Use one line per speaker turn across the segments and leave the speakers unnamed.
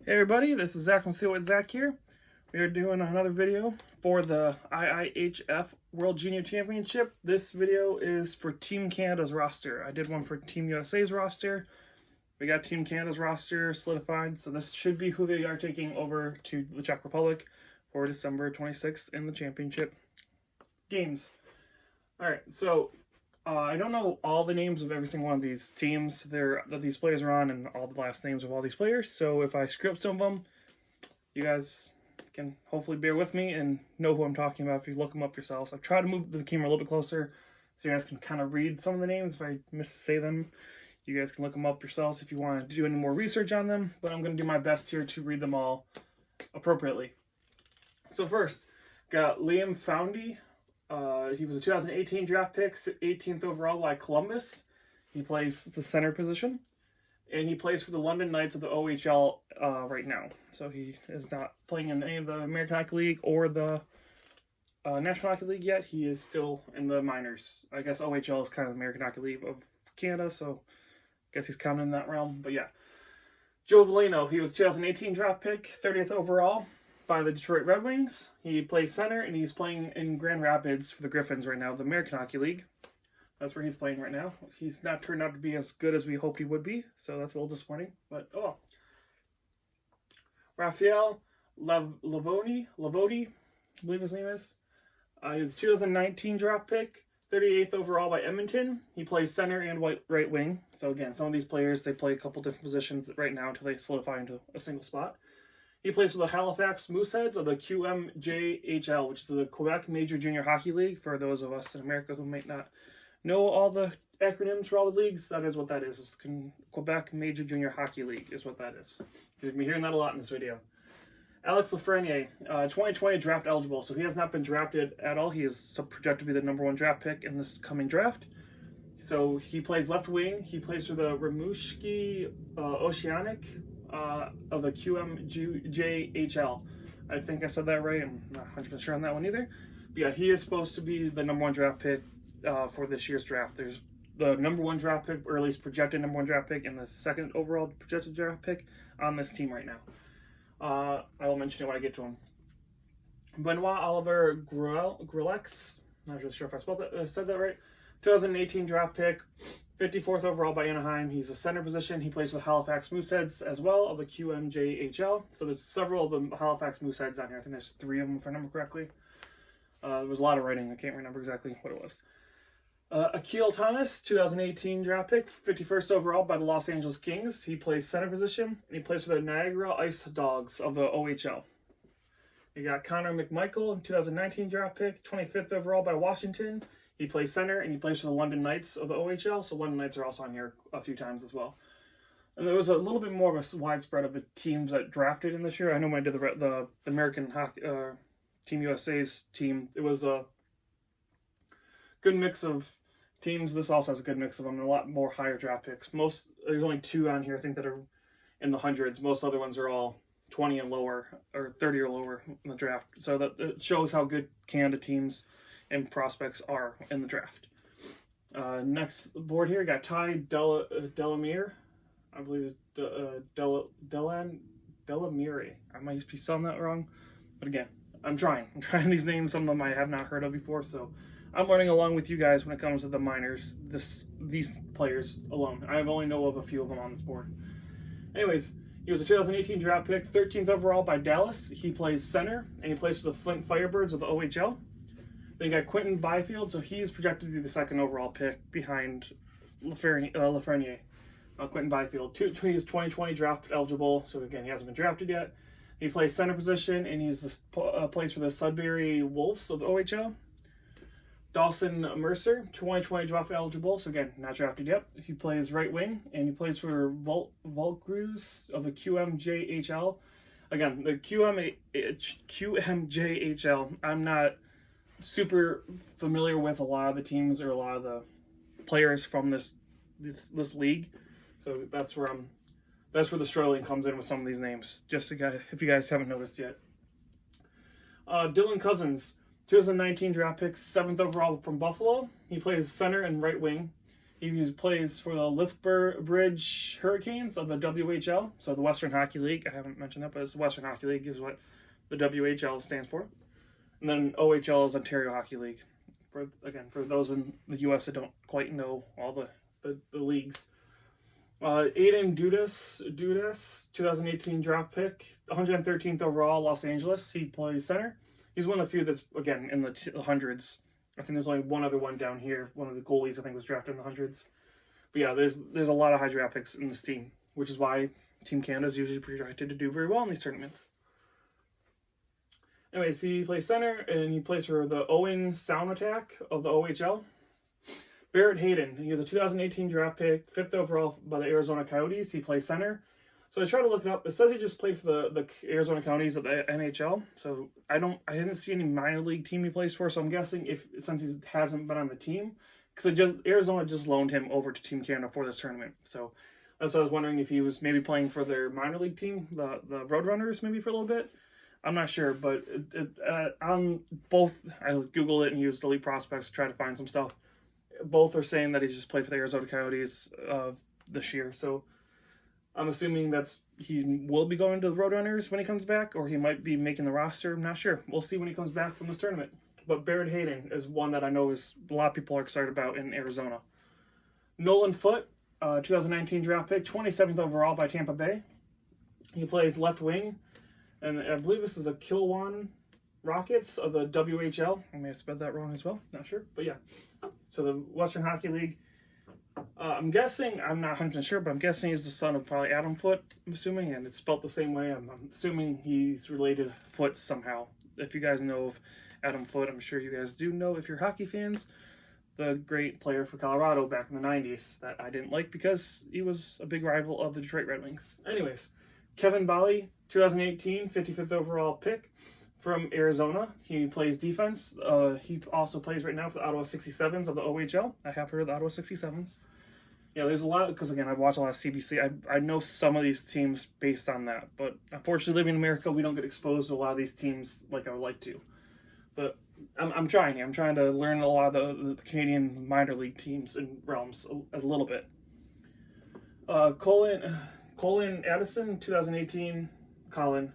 Hey everybody, this is Zach from See What Zach here. We are doing another video for the IIHF World Junior Championship. This video is for Team Canada's roster. I did one for Team USA's roster. We got Team Canada's roster solidified, so this should be who they are taking over to the Czech Republic for December 26th in the championship games. Alright, so I don't know all the names of every single one of these teams that these players are on and all the last names of all these players. So if I screw up some of them, you guys can hopefully bear with me and know who I'm talking about if you look them up yourselves. I've tried to move the camera a little bit closer so you guys can kind of read some of the names. If I missay them, you guys can look them up yourselves if you want to do any more research on them. But I'm going to do my best here to read them all appropriately. So first, got Liam Foundy. He was a 2018 draft pick, 18th overall by Columbus. He plays the center position, and he plays for the London Knights of the OHL right now. So he is not playing in any of the American Hockey League or the National Hockey League yet. He is still in the minors. I guess OHL is kind of the American Hockey League of Canada, so I guess he's counted in that realm. But yeah, Joe Veleno, he was 2018 draft pick, 30th overall by the Detroit Red Wings. He plays center, and he's playing in Grand Rapids for the Griffins right now, the American Hockey League. That's where he's playing right now. He's not turned out to be as good as we hoped he would be, so that's a little disappointing. But, oh. Raphael Lavodi, I believe his name is. He's a 2019 draft pick, 38th overall by Edmonton. He plays center and right wing. So, again, some of these players, they play a couple different positions right now until they solidify into a single spot. He plays for the Halifax Mooseheads of the QMJHL, which is the Quebec Major Junior Hockey League. For those of us in America who might not know all the acronyms for all the leagues, that is what that is. It's Quebec Major Junior Hockey League is what that is. You're going to be hearing that a lot in this video. Alex Lafreniere, 2020 draft eligible, so he has not been drafted at all. He is projected to be the #1 draft pick in this coming draft. So he plays left wing. He plays for the Rimouski Oceanic of the QMJHL. I think I said that right. I'm not 100% sure on that one either. But yeah, he is supposed to be the #1 draft pick for this year's draft. There's the #1 draft pick, or at least projected #1 draft pick, and the second overall projected draft pick on this team right now. I will mention it when I get to him. Benoit Oliver Grillex, not really sure if I said that right. 2018 draft pick, 54th overall by Anaheim. He's a center position. He plays with Halifax Mooseheads as well of the QMJHL. So there's several of the Halifax Mooseheads on here. I think there's 3 of them if I remember correctly. There was a lot of writing. I can't remember exactly what it was. Akil Thomas, 2018 draft pick, 51st overall by the Los Angeles Kings. He plays center position, and he plays for the Niagara Ice Dogs of the OHL. You got Connor McMichael, 2019 draft pick, 25th overall by Washington. He plays center, and he plays for the London Knights of the OHL, so London Knights are also on here a few times as well. And there was a little bit more of a widespread of the teams that drafted in this year. I know when I did the American Hockey Team USA's team, it was a good mix of teams. This also has a good mix of them, and a lot more higher draft picks. There's only 2 on here, I think, that are in the hundreds. Most other ones are all 20 and lower, or 30 or lower in the draft. So that it shows how good Canada teams and prospects are in the draft. Next board here, got Ty Delamere. I believe it's Delamere. I might be spelling that wrong, but again, I'm trying these names. Some of them I have not heard of before, so I'm learning along with you guys when it comes to the minors. These players alone, I only know of a few of them on this board. Anyways, he was a 2018 draft pick, 13th overall by Dallas. He plays center, and he plays for the Flint Firebirds of the OHL. Then you got Quentin Byfield, so he's projected to be the 2nd overall pick behind Lafreniere. Quentin Byfield, he's 2020 draft eligible, so again, he hasn't been drafted yet. He plays center position, and he's plays for the Sudbury Wolves of the OHL. Dawson Mercer, 2020 draft eligible, so again, not drafted yet. He plays right wing, and he plays for Volcrews of the QMJHL. Again, the QMJHL, I'm not super familiar with a lot of the teams or a lot of the players from this league, so that's where the struggling comes in with some of these names. Just if you guys haven't noticed yet. Dylan Cousins, 2019 draft pick, 7th overall from Buffalo. He plays center and right wing. He plays for the Lethbridge Hurricanes of the WHL, so the Western Hockey League. I haven't mentioned that, but it's the Western Hockey League is what the WHL stands for. And then OHL is Ontario Hockey League. For those in the U.S. that don't quite know all the leagues. Aiden Dudas, 2018 draft pick, 113th overall, Los Angeles. He plays center. He's one of the few that's, again, in the hundreds. I think there's only one other one down here. One of the goalies, I think, was drafted in the hundreds. But yeah, there's a lot of high draft picks in this team, which is why Team Canada is usually projected to do very well in these tournaments. Anyways, he plays center, and he plays for the Owen Sound Attack of the OHL. Barrett Hayden, he was a 2018 draft pick, 5th overall by the Arizona Coyotes. He plays center. So I tried to look it up. It says he just played for the Arizona Coyotes of the NHL. So I didn't see any minor league team he plays for. So I'm guessing since he hasn't been on the team, because Arizona just loaned him over to Team Canada for this tournament. So that's what I was wondering, if he was maybe playing for their minor league team, the Roadrunners, maybe for a little bit. I'm not sure, but on both, I Googled it and used Elite Prospects to try to find some stuff. Both are saying that he's just played for the Arizona Coyotes this year. So I'm assuming he will be going to the Roadrunners when he comes back, or he might be making the roster. I'm not sure. We'll see when he comes back from this tournament. But Barrett Hayden is one that I know is a lot of people are excited about in Arizona. Nolan Foote, 2019 draft pick, 27th overall by Tampa Bay. He plays left wing, and I believe this is a Kilwan Rockets of the WHL. I may have spelled that wrong as well. Not sure, but yeah. So the Western Hockey League. I'm guessing, I'm not 100% sure, but I'm guessing he's the son of probably Adam Foote, I'm assuming, and it's spelled the same way. I'm assuming he's related to Foote somehow. If you guys know of Adam Foote, I'm sure you guys do know, if you're hockey fans, the great player for Colorado back in the 90s that I didn't like because he was a big rival of the Detroit Red Wings. Anyways, Kevin Bali, 2018, 55th overall pick from Arizona. He plays defense. He also plays right now for the Ottawa 67s of the OHL. I have heard of the Ottawa 67s. Yeah, there's a lot, because again, I watch a lot of CBC. I know some of these teams based on that, but unfortunately, living in America, we don't get exposed to a lot of these teams like I would like to. But I'm trying. I'm trying to learn a lot of the Canadian minor league teams and realms a little bit. Colin Addison, 2018. Colin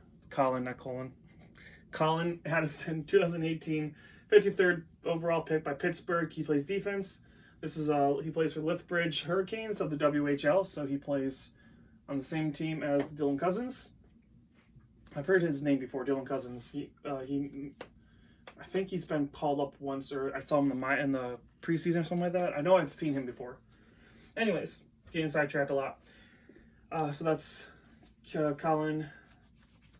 Addison, 2018, 53rd overall pick by Pittsburgh. He plays defense. He plays for Lethbridge Hurricanes of the WHL, so he plays on the same team as Dylan Cousins. I've heard his name before, Dylan Cousins. I think he's been called up once, or I saw him in the preseason or something like that. I know I've seen him before. Anyways, getting sidetracked a lot. So that's Colin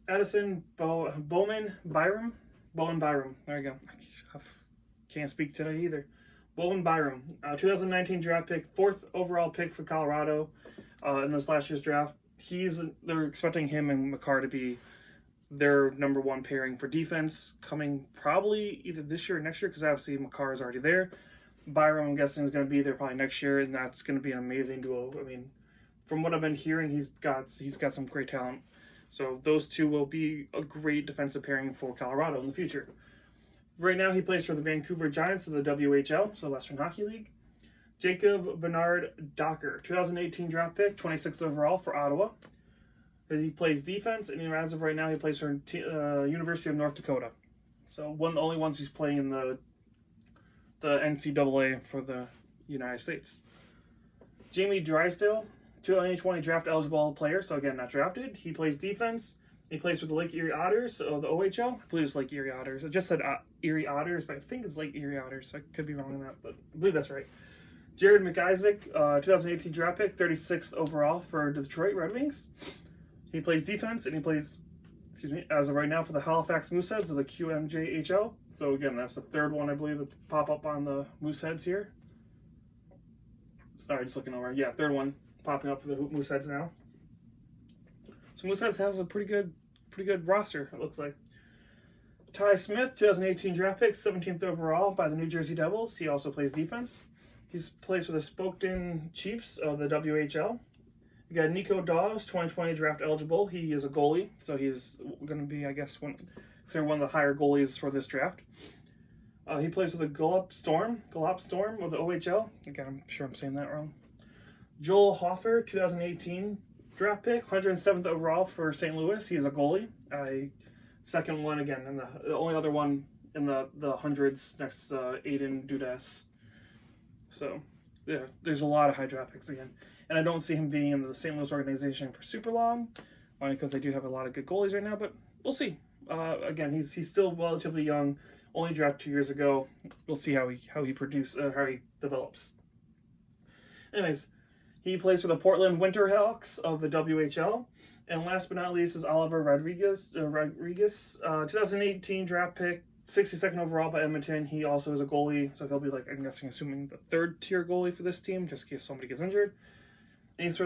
Addison, Bowman Byram. There you go. I can't speak today either. Bowen Byram, 2019 draft pick, 4th overall pick for Colorado in this last year's draft. They're expecting him and Makar to be their number one pairing for defense, coming probably either this year or next year, because obviously Makar is already there. Byram, I'm guessing, is going to be there probably next year, and that's going to be an amazing duo. I mean, from what I've been hearing, he's got some great talent. So those two will be a great defensive pairing for Colorado in the future. Right now, he plays for the Vancouver Giants of the WHL, so Western Hockey League. Jacob Bernard Docker, 2018 draft pick, 26th overall for Ottawa. He plays defense, and as of right now, he plays for University of North Dakota. So one of the only ones who's playing in the NCAA for the United States. Jamie Drysdale, 2020 draft eligible player, so again, not drafted. He plays defense. He plays with the Lake Erie Otters of the OHL. I believe it's Lake Erie Otters. I just said Erie Otters, but I think it's Lake Erie Otters. I could be wrong on that, but I believe that's right. Jared McIsaac, 2018 draft pick, 36th overall for Detroit Red Wings. He plays defense, and he plays, as of right now, for the Halifax Mooseheads of the QMJHL. So again, that's the third one, I believe, that pop up on the Mooseheads here. Sorry, just looking over. Yeah, third one popping up for the Mooseheads now. So Mooseheads has a pretty good roster, it looks like. Ty Smith, 2018 draft pick, 17th overall by the New Jersey Devils. He also plays defense. He plays for the Spokane Chiefs of the WHL. We got Nico Dawes, 2020 draft eligible. He is a goalie, so he's going to be, I guess, considered one of the higher goalies for this draft. He plays for the Gallup Storm of the OHL. Again, I'm sure I'm saying that wrong. Joel Hofer, 2018 draft pick, 107th overall for St. Louis. He is a goalie. Second one again, and the only other one in the hundreds next to Aiden Dudas. So, yeah, there's a lot of high draft picks again. And I don't see him being in the St. Louis organization for super long, only because they do have a lot of good goalies right now, but we'll see. Again, he's still relatively young, only drafted 2 years ago. We'll see how he develops. Anyways, he plays for the Portland Winterhawks of the WHL. And last but not least is Oliver Rodriguez, 2018 draft pick, 62nd overall by Edmonton. He also is a goalie, so he'll be like, I'm assuming the third tier goalie for this team, just in case somebody gets injured. And he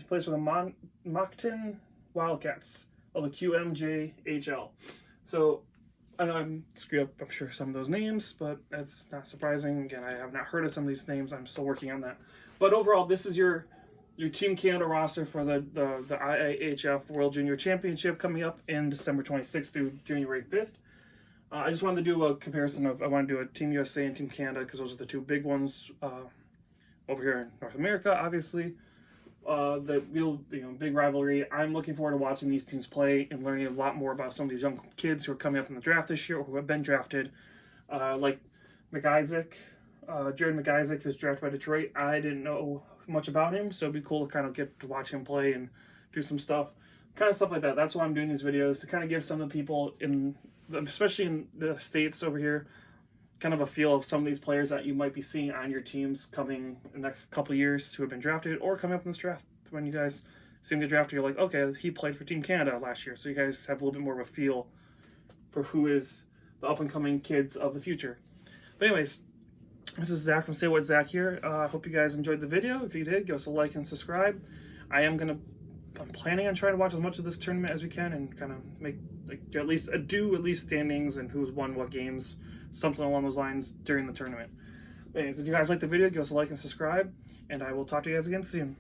plays for the Moncton Wildcats of the QMJHL. So I know I'm screwed up, I'm sure, some of those names, but that's not surprising. Again, I have not heard of some of these names. I'm still working on that. But overall, this is your Team Canada roster for the IIHF World Junior Championship coming up in December 26th through January 5th. I just wanted to do a comparison of, I want to do a Team USA and Team Canada because those are the two big ones over here in North America, obviously. The real, big rivalry. I'm looking forward to watching these teams play and learning a lot more about some of these young kids who are coming up in the draft this year or who have been drafted, like McIsaac, Jared McIsaac, who's drafted by Detroit. I didn't know much about him, so it'd be cool to kind of get to watch him play and do some stuff like that. That's why I'm doing these videos, to kind of give some of the people especially in the States over here, kind of a feel of some of these players that you might be seeing on your teams coming in the next couple of years who have been drafted or coming up in this draft. When you guys see him get drafted, you're like, okay, he played for Team Canada last year, so you guys have a little bit more of a feel for who is the up-and-coming kids of the future. But anyways, this is Zach from Say What Zach here. I hope you guys enjoyed the video. If you did, give us a like and subscribe. I'm planning on trying to watch as much of this tournament as we can and kind of make at least standings and who's won what games, something along those lines during the tournament. But anyways, if you guys like the video, give us a like and subscribe, and I will talk to you guys again soon.